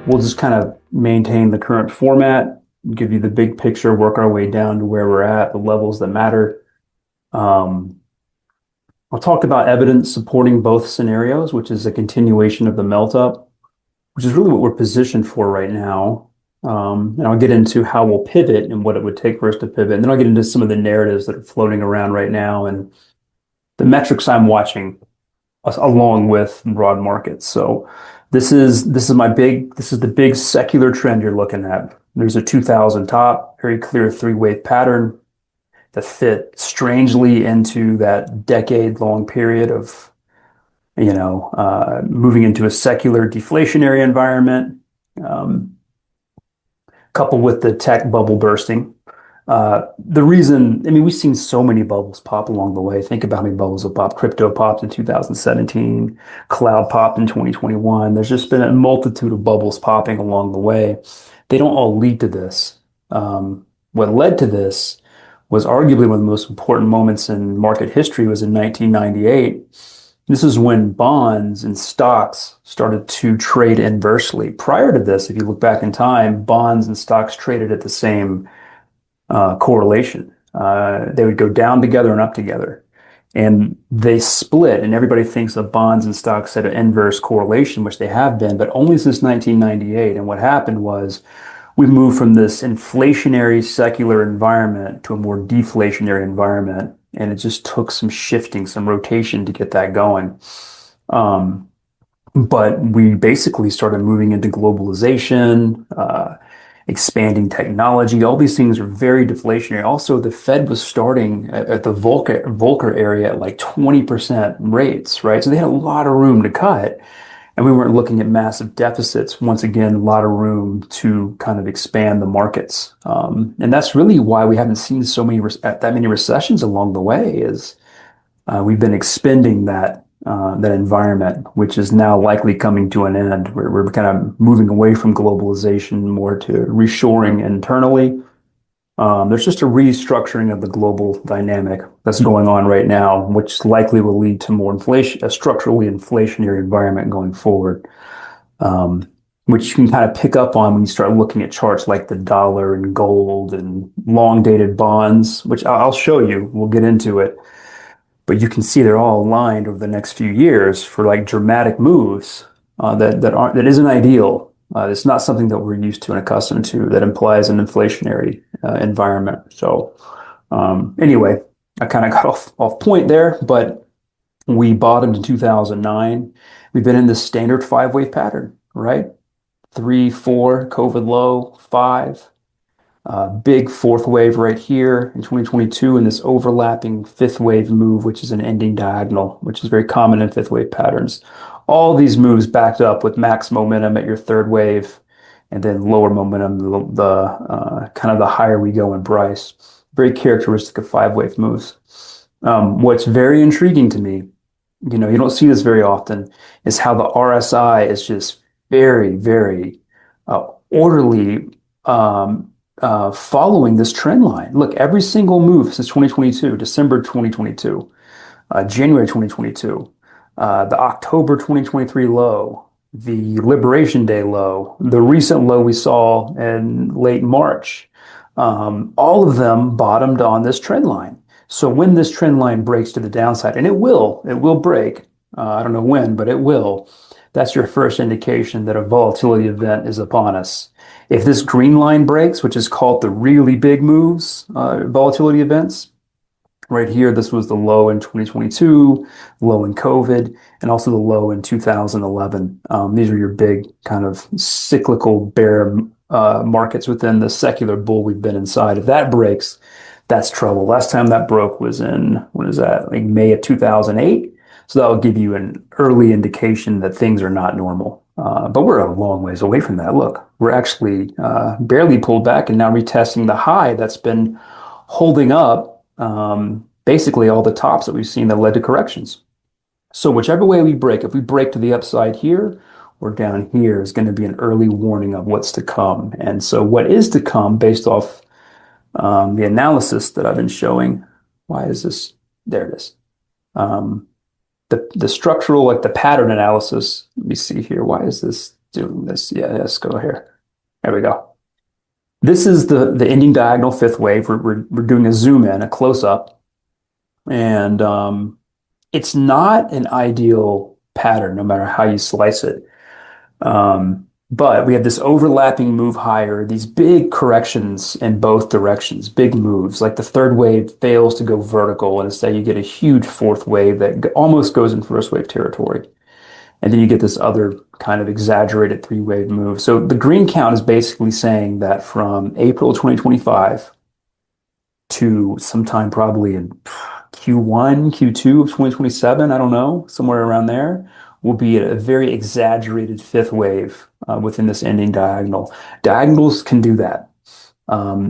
We'll just kind of maintain the current format, give you the big picture, work our way down to where we're at, the levels that matter. Um, I'll talk about evidence supporting both scenarios, which is a continuation of the melt up, which is really what we're positioned for right now. And I'll get into how we'll pivot and what it would take for us to pivot. And then I'll get into some of the narratives that are floating around right now and the metrics I'm watching along with broad markets. So this is the big secular trend you're looking at. There's a 2000 top, very clear three-wave pattern that fit strangely into that decade-long period of moving into a secular deflationary environment, um, coupled with the tech bubble bursting. The reason, I mean, we've seen so many bubbles pop along the way. Think about how many bubbles have popped. Crypto popped in 2017, cloud popped in 2021. There's just been a multitude of bubbles popping along the way. They don't all lead to this. What led to this was arguably one of the most important moments in market history was in 1998. This is when bonds and stocks started to trade inversely. Prior to this, if you look back in time, bonds and stocks traded at the same correlation. They would go down together and up together. And they split, and everybody thinks that bonds and stocks had an inverse correlation, which they have been, but only since 1998. And what happened was we moved from this inflationary secular environment to a more deflationary environment. And it just took some shifting, some rotation to get that going. But we basically started moving into globalization, expanding technology. All these things are very deflationary. Also, the Fed was starting at the Volcker area at like 20% rates, right? So they had a lot of room to cut. And we weren't looking at massive deficits. Once again, a lot of room to kind of expand the markets. And that's really why we haven't seen that many recessions along the way is we've been expending that environment, which is now likely coming to an end. We're kind of moving away from globalization more to reshoring internally. There's just a restructuring of the global dynamic that's going on right now, which likely will lead to more inflation, a structurally inflationary environment going forward, which you can kind of pick up on when you start looking at charts like the dollar and gold and long dated bonds, which I'll show you. We'll get into it. But you can see they're all aligned over the next few years for like dramatic moves that isn't ideal. It's not something that we're used to and accustomed to that implies an inflationary environment. So anyway, I kind of got off point there, but we bottomed in 2009. We've been in this standard five-wave pattern, right? 3, 4, COVID low, 5. Big fourth wave right here in 2022 and this overlapping fifth wave move, which is an ending diagonal, which is very common in fifth wave patterns. All these moves backed up with max momentum at your third wave and then lower momentum, the kind of the higher we go in price. Very characteristic of five wave moves. What's very intriguing to me, you don't see this very often, is how the RSI is just very, very orderly following this trend line. Look, every single move since 2022, December 2022, January 2022, the October 2023 low, the Liberation Day low, the recent low we saw in late March, all of them bottomed on this trend line. So when this trend line breaks to the downside, and it will break, I don't know when, but it will, that's your first indication that a volatility event is upon us. If this green line breaks, which is called the really big moves, volatility events, right here, this was the low in 2022, low in COVID, and also the low in 2011. These are your big kind of cyclical bear markets within the secular bull we've been inside. If that breaks, that's trouble. Last time that broke was in, what is that, like May of 2008? So that will give you an early indication that things are not normal. But we're a long ways away from that. Look, we're actually barely pulled back and now retesting the high that's been holding up basically all the tops that we've seen that led to corrections. So whichever way we break, if we break to the upside here or down here is going to be an early warning of what's to come. And so what is to come based off the analysis that I've been showing, why is this? There it is. The structural, like the pattern analysis, let me see here. Why is this doing this. Yeah, let's go here. There we go. This is the ending diagonal fifth wave. We're doing a zoom in, a close up, and it's not an ideal pattern, no matter how you slice it. But we have this overlapping move higher, these big corrections in both directions, big moves. Like the third wave fails to go vertical, and instead you get a huge fourth wave that almost goes in first wave territory. And then you get this other kind of exaggerated three wave move. So the green count is basically saying that from April 2025 to sometime probably in Q1, Q2 of 2027, I don't know, somewhere around there, will be a very exaggerated fifth wave within this ending diagonal. Diagonals can do that.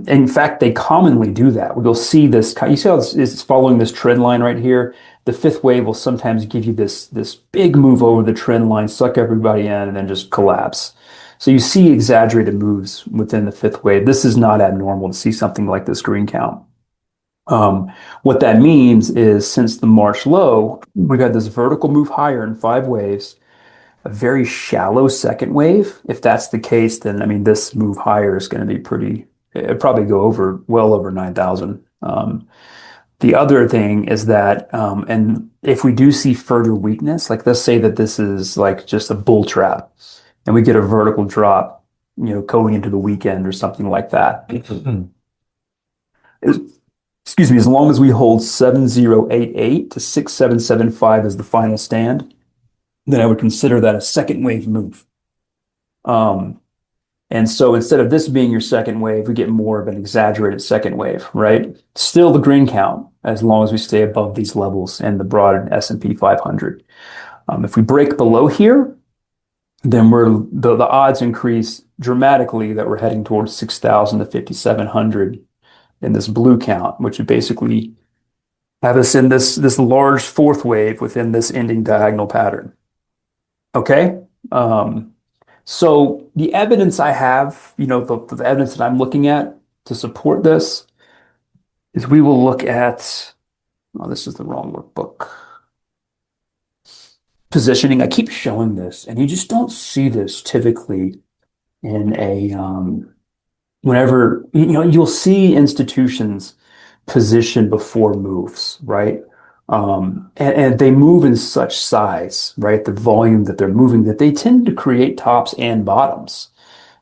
In fact, they commonly do that. We'll see this. You see how it's following this trend line right here? The fifth wave will sometimes give you this big move over the trend line, suck everybody in, and then just collapse. So you see exaggerated moves within the fifth wave. This is not abnormal to see something like this green count. What that means is since the March low, we've had this vertical move higher in five waves, a very shallow second wave. If that's the case, then I mean, this move higher is going to be pretty, it'd probably go over, well over 9,000. The other thing is that, and if we do see further weakness, like let's say that this is like just a bull trap and we get a vertical drop, going into the weekend or something like that. Excuse me, as long as we hold 7088 to 6775 as the final stand, then I would consider that a second wave move. And so instead of this being your second wave, we get more of an exaggerated second wave, right? Still the green count, as long as we stay above these levels and the broad S&P 500. If we break below here, then the odds increase dramatically that we're heading towards 6,000 to 5,700 in this blue count, which would basically have us in this large fourth wave within this ending diagonal pattern. Okay? So the evidence I have, the evidence that I'm looking at to support this is we will look at, oh, this is the wrong workbook. Positioning. I keep showing this, and you just don't see this typically in a, whenever, you'll see institutions position before moves, right? And they move in such size, right? The volume that they're moving, that they tend to create tops and bottoms.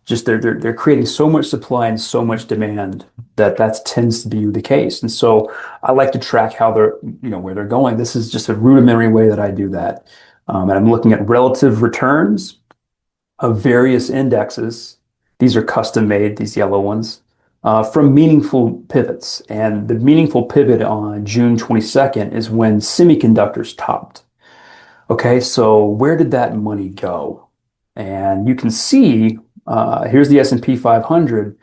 Just they're creating so much supply and so much demand that tends to be the case. And so I like to track how they're, where they're going. This is just a rudimentary way that I do that. And I'm looking at relative returns of various indexes. These are custom made, these yellow ones. From meaningful pivots. And the meaningful pivot on June 22nd is when semiconductors topped. Okay, so where did that money go? And you can see, here's the S&P 500.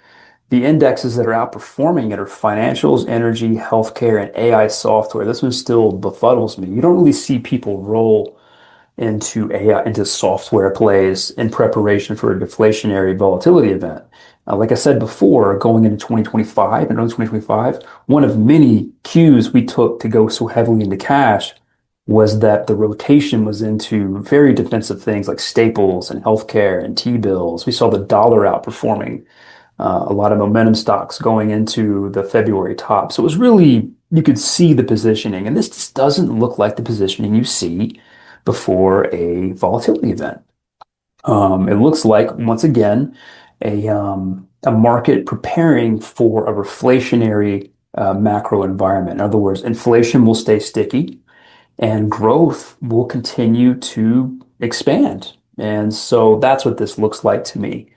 The indexes that are outperforming it are financials, energy, healthcare, and AI software. This one still befuddles me. You don't really see people roll into AI, into software plays in preparation for a deflationary volatility event. Like I said before, going into 2025 and early 2025, one of many cues we took to go so heavily into cash was that the rotation was into very defensive things like staples and healthcare and T-bills. We saw the dollar outperforming a lot of momentum stocks going into the February top. So it was really, you could see the positioning, and this just doesn't look like the positioning you see before a volatility event. It looks like, once again, a market preparing for a reflationary macro environment. In other words, inflation will stay sticky and growth will continue to expand. And so that's what this looks like to me.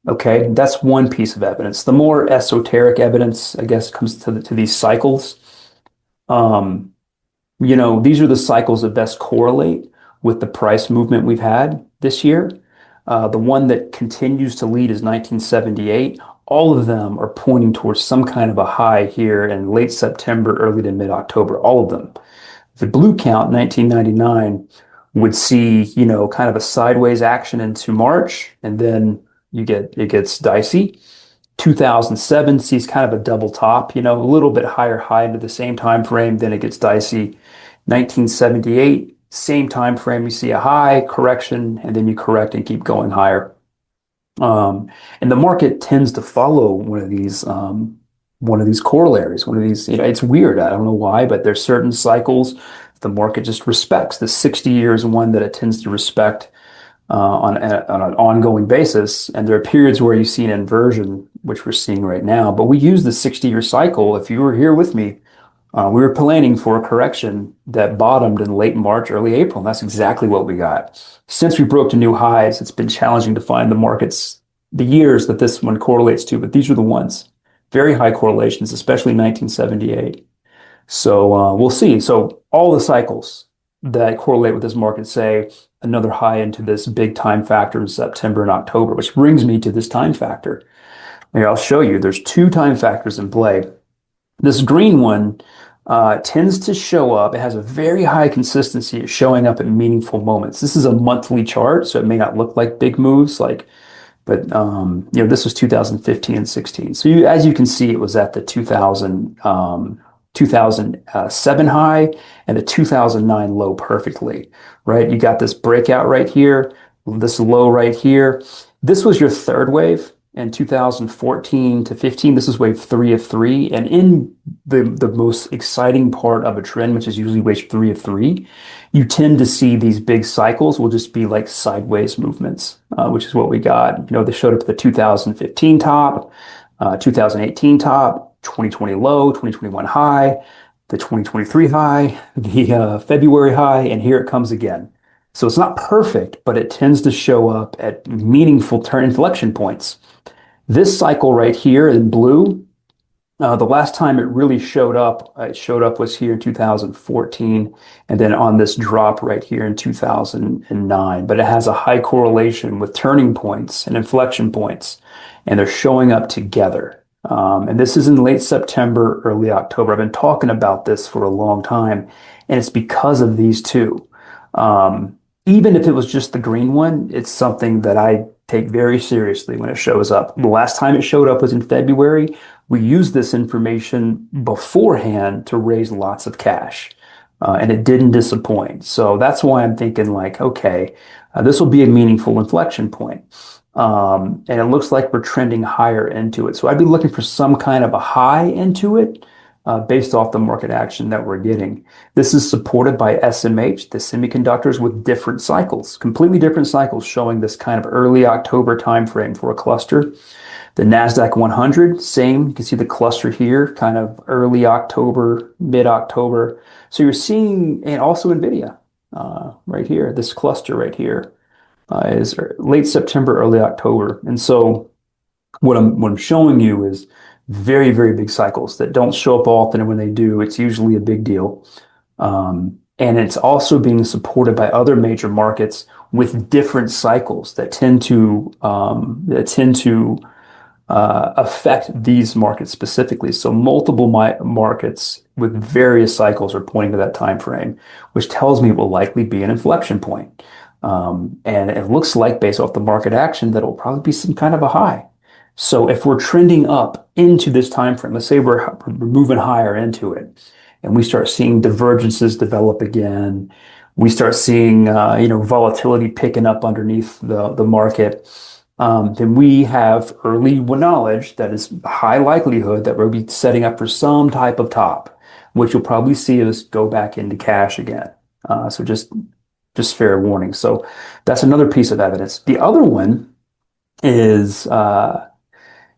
Okay, that's one piece of evidence. The more esoteric evidence, I guess, comes to these cycles. These are the cycles that best correlate with the price movement we've had this year. The one that continues to lead is 1978. All of them are pointing towards some kind of a high here in late September, early to mid-October, all of them. The blue count, 1999, would see, kind of a sideways action into March, and then it gets dicey. 2007 sees kind of a double top, a little bit higher high into the same time frame, then it gets dicey. 1978 Same time frame, you see a high correction, and then you correct and keep going higher. And the market tends to follow one of these corollaries, one of these, it's weird. I don't know why, but there's certain cycles the market just respects. The 60 years one that it tends to respect on an ongoing basis. And there are periods where you see an inversion, which we're seeing right now. But we use the 60-year cycle. If you were here with me, we were planning for a correction that bottomed in late March, early April. And that's exactly what we got. Since we broke to new highs, it's been challenging to find the years that this one correlates to, but these are the ones. Very high correlations, especially 1978. So we'll see. So all the cycles that correlate with this market say another high into this big time factor in September and October, which brings me to this time factor. Here, I'll show you. There's two time factors in play. This green one tends to show up. It has a very high consistency at showing up at meaningful moments. This is a monthly chart, so it may not look like big moves, but this was 2015 and 16. So as you can see, it was at the 2007 high and the 2009 low perfectly, right? You got this breakout right here, this low right here. This was your third wave in 2014 to 15. This is wave 3 of 3. And in the most exciting part of a trend, which is usually wave 3 of 3, you tend to see these big cycles will just be like sideways movements, which is what we got. They showed up at the 2015 top, 2018 top, 2020 low, 2021 high, the 2023 high, the February high, and here it comes again. So it's not perfect, but it tends to show up at meaningful turn inflection points. This cycle right here in blue, the last time it really showed up was here in 2014, and then on this drop right here in 2009. But it has a high correlation with turning points and inflection points, and they're showing up together. And this is in late September, early October. I've been talking about this for a long time, and it's because of these two. Even if it was just the green one, it's something that I take very seriously when it shows up. The last time it showed up was in February. We used this information beforehand to raise lots of cash, and it didn't disappoint. So that's why I'm thinking okay, this will be a meaningful inflection point. And it looks like we're trending higher into it. So I'd be looking for some kind of a high into it based off the market action that we're getting. This is supported by SMH, the semiconductors, with different cycles, completely different cycles, showing this kind of early October timeframe for a cluster. The NASDAQ 100, same. You can see the cluster here, kind of early October, mid-October. So you're seeing, and also NVIDIA right here, this cluster right here is late September, early October. And so what I'm showing you is very, very big cycles that don't show up often, and when they do, it's usually a big deal. And it's also being supported by other major markets with different cycles that tend to affect these markets specifically. So multiple markets with various cycles are pointing to that time frame, which tells me it will likely be an inflection point. And it looks like, based off the market action, that it will probably be some kind of a high. So if we're trending up into this time frame, let's say we're moving higher into it, and we start seeing divergences develop again, we start seeing volatility picking up underneath the market, then we have early knowledge that is high likelihood that we'll be setting up for some type of top, which you'll probably see us go back into cash again. So just fair warning. So that's another piece of evidence. The other one is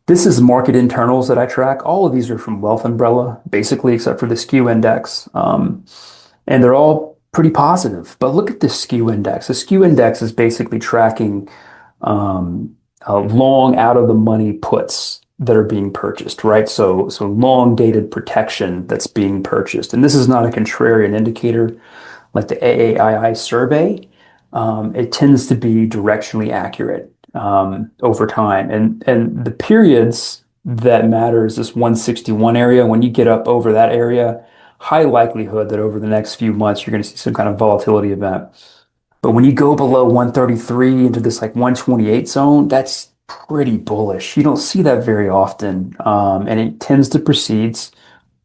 this is market internals that I track. All of these are from Wealth Umbrella, basically, except for the skew index. And they're all pretty positive. But look at this skew index. The skew index is basically tracking long out of the money puts that are being purchased, right? So long dated protection that's being purchased. And this is not a contrarian indicator like the AAII survey. It tends to be directionally accurate over time. And the periods that matter is this 161 area. When you get up over that area, high likelihood that over the next few months, you're going to see some kind of volatility event. But when you go below 133 into this 128 zone, that's pretty bullish. You don't see that very often. And it tends to precede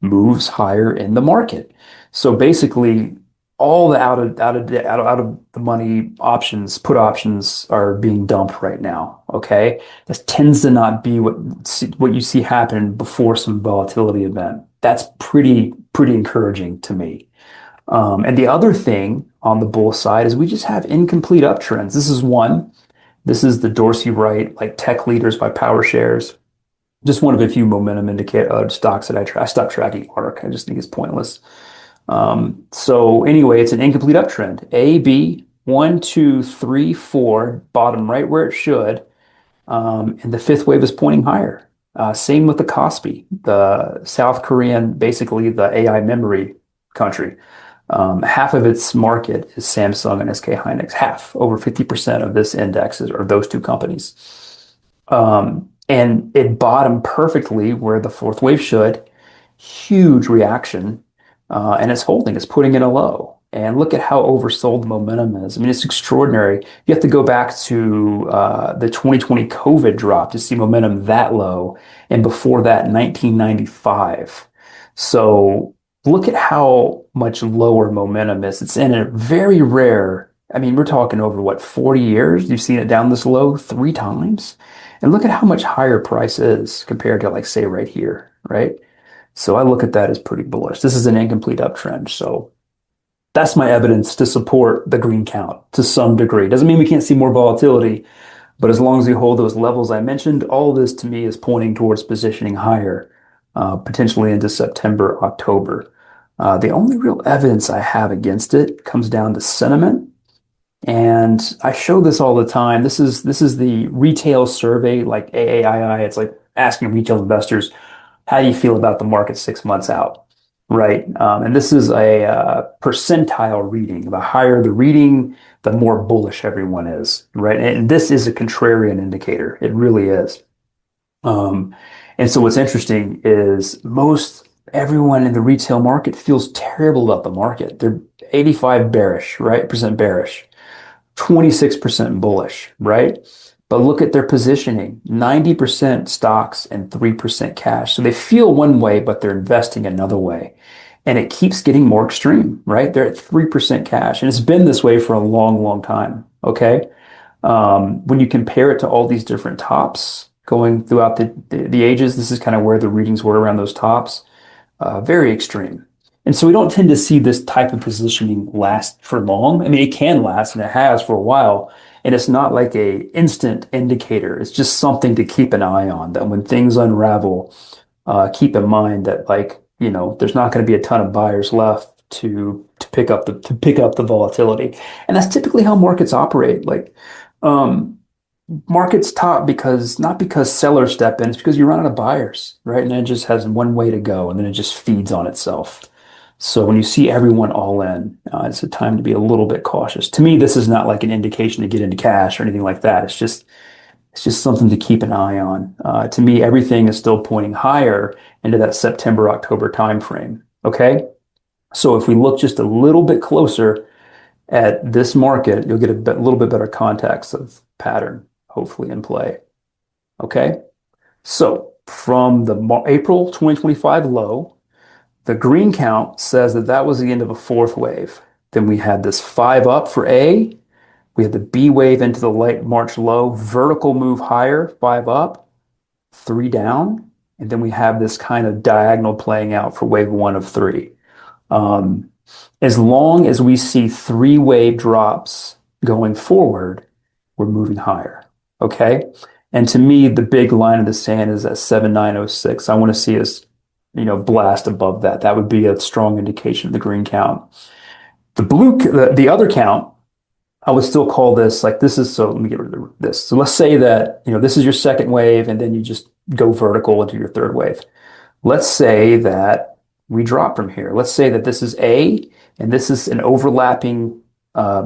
moves higher in the market. So basically, all the out of the money options, put options are being dumped right now. Okay, this tends to not be what you see happen before some volatility event. That's pretty encouraging to me. And the other thing on the bull side is we just have incomplete uptrends. This is one. This is the Dorsey Wright, like tech leaders by power shares. Just one of a few momentum indicator stocks that I track. I stopped tracking ARK. I just think it's pointless. So anyway, it's an incomplete uptrend. A, B, one, two, three, four, bottom right where it should. And the fifth wave is pointing higher. Same with the Kospi, the South Korean, basically the AI memory country. Half of its market is Samsung and SK Hynix. Half, over 50% of this index are those two companies. And it bottomed perfectly where the fourth wave should. Huge reaction. And it's holding, it's putting in a low. And look at how oversold the momentum is. I mean, it's extraordinary. You have to go back to the 2020 COVID drop to see momentum that low. And before that, 1995. So look at how much lower momentum is. It's in a very rare, I mean, we're talking over what, 40 years? You've seen it down this low 3 times? And look at how much higher price is compared to, like, say, right here, right? So I look at that as pretty bullish. This is an incomplete uptrend. So that's my evidence to support the green count to some degree. Doesn't mean we can't see more volatility, but as long as we hold those levels I mentioned, all this to me is pointing towards positioning higher, potentially into September, October. The only real evidence I have against it comes down to sentiment. And I show this all the time. This is the retail survey, like AAII. It's like asking retail investors, how do you feel about the market 6 months out? Right. And this is a percentile reading. The higher the reading, the more bullish everyone is. Right. And this is a contrarian indicator. It really is. And so what's interesting is most everyone in the retail market feels terrible about the market. They're 85 bearish, right? Percent bearish, 26% bullish, right? But look at their positioning, 90% stocks and 3% cash. So they feel one way, but they're investing another way. And it keeps getting more extreme, right? They're at 3% cash. And it's been this way for a long, long time. Okay. When you compare it to all these different tops going throughout the ages, this is kind of where the readings were around those tops. Very extreme. And so we don't tend to see this type of positioning last for long. I mean, it can last, and it has for a while. And it's not like a instant indicator. It's just something to keep an eye on, that when things unravel, keep in mind that, like, there's not going to be a ton of buyers left to pick up the volatility. And that's typically how markets operate. Like, markets top not because sellers step in, it's because you run out of buyers, right? And it just has one way to go, and then it just feeds on itself. So when you see everyone all in, it's a time to be a little bit cautious. To me, this is not like an indication to get into cash or anything like that. It's just something to keep an eye on. To me, everything is still pointing higher into that September, October timeframe. Okay, so if we look just a little bit closer at this market, you'll get a little bit better context of pattern, hopefully, in play. Okay, so from the April 2025 low, the green count says that was the end of a fourth wave. Then we had this 5 up for A. We had the B wave into the late March low, vertical move higher, 5 up, 3 down. And then we have this kind of diagonal playing out for wave 1 of 3. As long as we see 3 wave drops going forward, we're moving higher. Okay. And to me, the big line in the sand is at 7906. I want to see us, blast above that. That would be a strong indication of the green count. The other count, I would still call this, like, this is, so let me get rid of this. So let's say that, this is your second wave, and then you just go vertical into your third wave. Let's say that we drop from here. Let's say that this is A, and this is an overlapping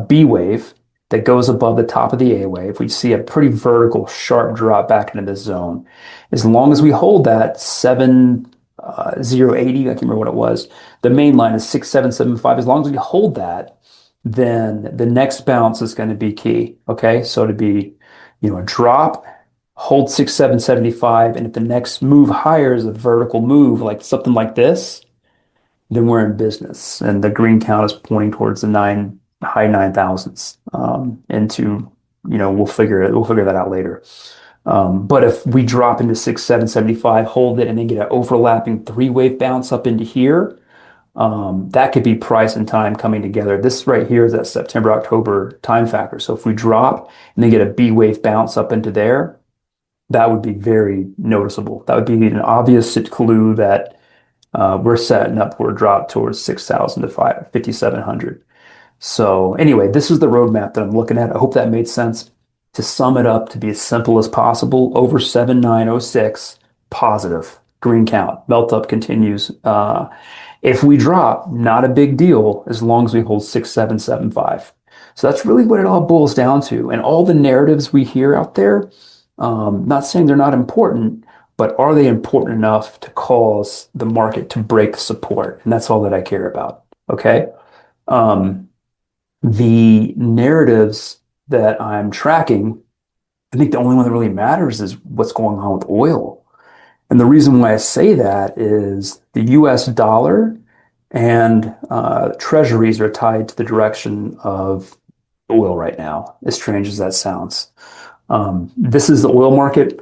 B wave that goes above the top of the A wave. We see a pretty vertical, sharp drop back into this zone. As long as we hold that 7080, I can't remember what it was. The main line is 6775. As long as we hold that, then the next bounce is going to be key. Okay, so to be, a drop, hold 6775, and if the next move higher is a vertical move, like something like this, then we're in business. And the green count is pointing towards the high 9,000s. We'll figure that out later. But if we drop into 6,775, hold it, and then get an overlapping three-wave bounce up into here, that could be price and time coming together. This right here is that September, October time factor. So if we drop and then get a B wave bounce up into there, that would be very noticeable. That would be an obvious clue that we're setting up for a drop towards 6,000 to 5,700. So anyway, this is the roadmap that I'm looking at. I hope that made sense. To sum it up, to be as simple as possible, over 7,906, positive, green count, melt up continues. If we drop, not a big deal as long as we hold 6,775. So that's really what it all boils down to. And all the narratives we hear out there, not saying they're not important, but are they important enough to cause the market to break support? And that's all that I care about. Okay. The narratives that I'm tracking, I think the only one that really matters is what's going on with oil. And the reason why I say that is the US dollar and treasuries are tied to the direction of oil right now, as strange as that sounds. This is the oil market,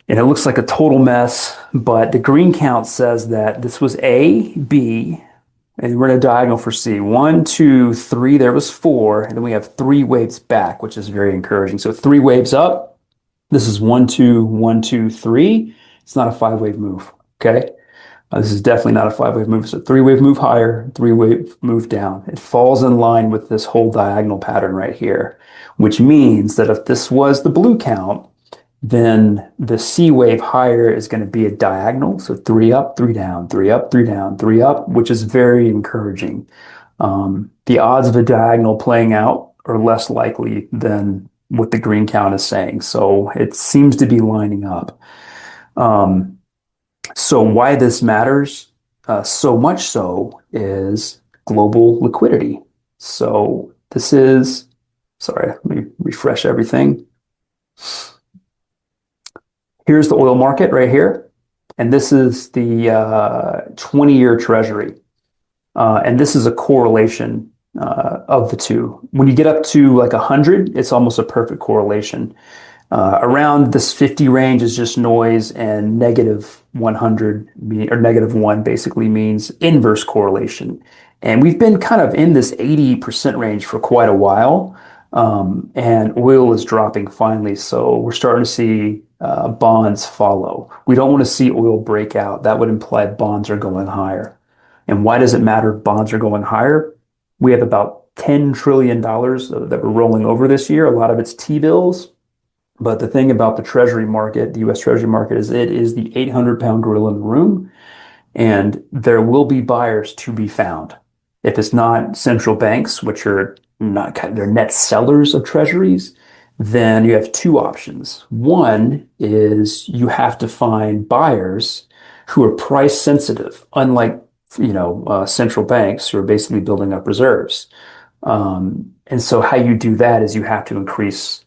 and it looks like a total mess, but the green count says that this was A, B, and we're in a diagonal for C. 1, 2, 3, there was 4, and then we have 3 waves back, which is very encouraging. So 3 waves up. This is 1, 2, 1, 2, 3. It's not a 5-wave move, okay? This is definitely not a 5-wave move. So 3-wave move higher, 3-wave move down. It falls in line with this whole diagonal pattern right here, which means that if this was the blue count, then the C wave higher is going to be a diagonal. So 3 up, 3 down, 3 up, 3 down, 3 up, which is very encouraging. The odds of a diagonal playing out are less likely than what the green count is saying. So it seems to be lining up. So why this matters so much so is global liquidity. So this is, sorry, let me refresh everything. Here's the oil market right here. And this is the 20-year treasury. And this is a correlation of the two. When you get up to like 100, it's almost a perfect correlation. Around this 50 range is just noise, and negative 100 or negative 1 basically means inverse correlation. And we've been kind of in this 80% range for quite a while. And oil is dropping finally. So we're starting to see bonds follow. We don't want to see oil break out. That would imply bonds are going higher. And why does it matter if bonds are going higher? We have about $10 trillion that we're rolling over this year. A lot of it's T-bills. But the thing about the Treasury market, the U.S. Treasury market, is it is the 800-pound gorilla in the room, and there will be buyers to be found. If it's not central banks, which are not they're net sellers of Treasuries, then you have 2 options. One is you have to find buyers who are price sensitive, unlike central banks who are basically building up reserves. And so how you do that is you have to increase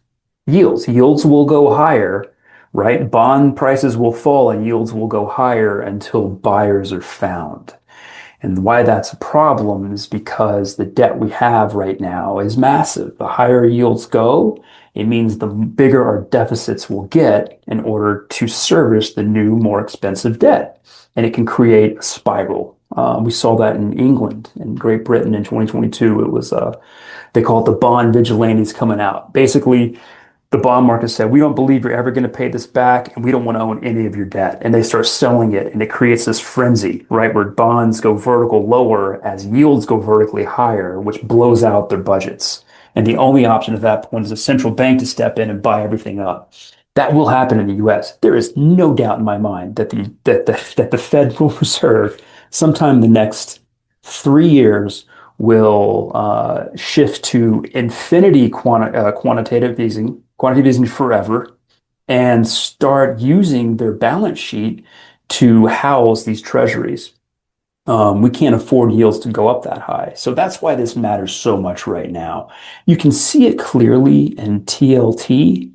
yields. Yields will go higher, right? Bond prices will fall and yields will go higher until buyers are found. And why that's a problem is because the debt we have right now is massive. The higher yields go, it means the bigger our deficits will get in order to service the new, more expensive debt. And it can create a spiral. We saw that in England and Great Britain in 2022. It was, they call it the bond vigilantes coming out. Basically, the bond market said, we don't believe you're ever going to pay this back, and we don't want to own any of your debt. And they start selling it, and it creates this frenzy, right, where bonds go vertical lower as yields go vertically higher, which blows out their budgets. And the only option at that point is a central bank to step in and buy everything up. That will happen in the U.S. There is no doubt in my mind that the Federal Reserve, sometime in the next 3 years, will shift to infinity quantitative easing forever, and start using their balance sheet to house these treasuries. We can't afford yields to go up that high. So that's why this matters so much right now. You can see it clearly in TLT,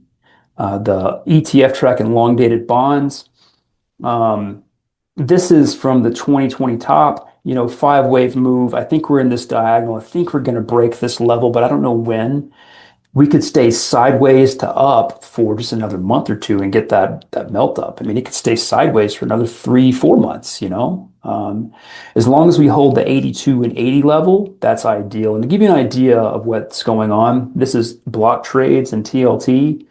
the ETF tracking long-dated bonds. This is from the 2020 top. 5 wave move. I think we're in this diagonal. I think we're going to break this level, but I don't know when. We could stay sideways to up for just another month or two and get that melt up. I mean, it could stay sideways for another 3, 4 months. As long as we hold the 82 and 80 level, that's ideal. And to give you an idea of what's going on, this is block trades and TLT,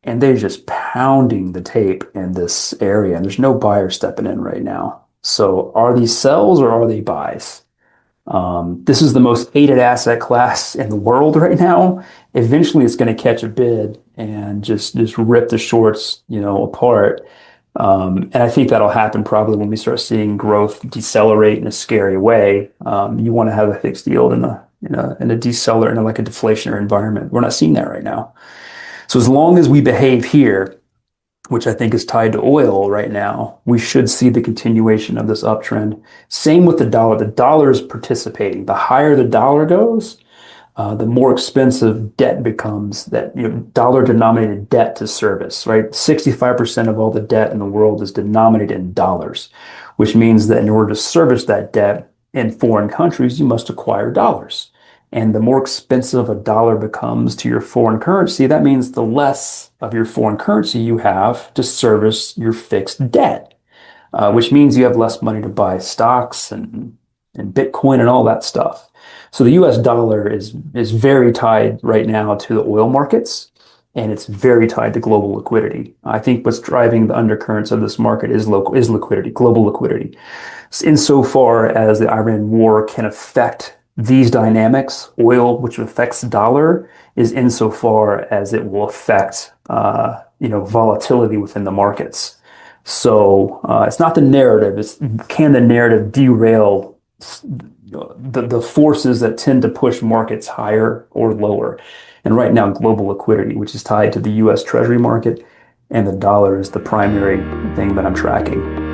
and they're just pounding the tape in this area, and there's no buyer stepping in right now. So are these sells or are they buys? This is the most hated asset class in the world right now. Eventually, it's going to catch a bid and just rip the shorts, apart. And I think that'll happen probably when we start seeing growth decelerate in a scary way. You want to have a fixed yield in a deceler in like a deflationary environment. We're not seeing that right now. So as long as we behave here, which I think is tied to oil right now, we should see the continuation of this uptrend. Same with the dollar. The dollar is participating. The higher the dollar goes, the more expensive debt becomes, that dollar denominated debt to service, right? 65% of all the debt in the world is denominated in dollars, which means that in order to service that debt in foreign countries, you must acquire dollars. And the more expensive a dollar becomes to your foreign currency, that means the less of your foreign currency you have to service your fixed debt, which means you have less money to buy stocks and Bitcoin and all that stuff. So the US dollar is very tied right now to the oil markets, and it's very tied to global liquidity. I think what's driving the undercurrents of this market is liquidity, global liquidity. Insofar as the Iran war can affect these dynamics, oil, which affects the dollar, is insofar as it will affect, volatility within the markets. So it's not the narrative. It's can the narrative derail the forces that tend to push markets higher or lower? And right now, global liquidity, which is tied to the U.S. Treasury market, and the dollar is the primary thing that I'm tracking.